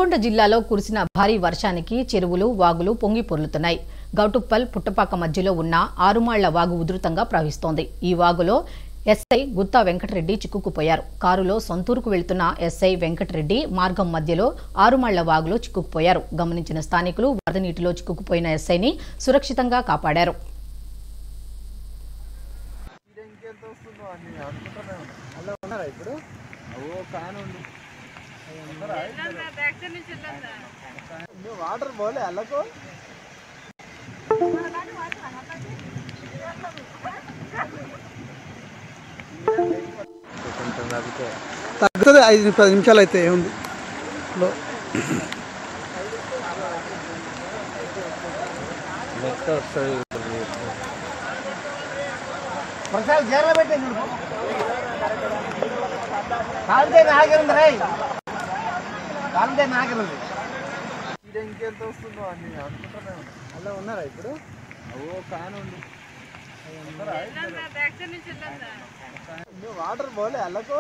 నల్గొండ జిల్లాలో కురిసిన భారీ వర్షానికి చెరువులు వాగులు పొంగి పొర్లుతున్నాయి. గౌటుప్పల్ పుట్టపాక మధ్యలో ఉన్న ఆరుమాళ్ల వాగు ఉధృతంగా ప్రవహిస్తోంది. ఈ వాగులో ఎస్ఐ గుత్తా వెంకటరెడ్డి చిక్కుకుపోయారు. కారులో సొంతూరుకు వెళ్తున్న ఎస్ఐ వెంకటరెడ్డి మార్గం మధ్యలో ఆరుమాళ్ల వాగులో చిక్కుకుపోయారు. గమనించిన స్థానికులు వరద నీటిలో చిక్కుకుపోయిన ఎస్ఐని సురక్షితంగా కాపాడారు. వాటర్ పోలే అల్లకు తగ్గుతుంది. 5-10 నిమిషాలు అయితే ఏముంది. ఇంకెంత వస్తుందో అని అనుకుంటున్నా. అలా ఉన్నారా ఇప్పుడు? ఫ్యాన్ ఉంది. వాటర్ పోలే అల్లకు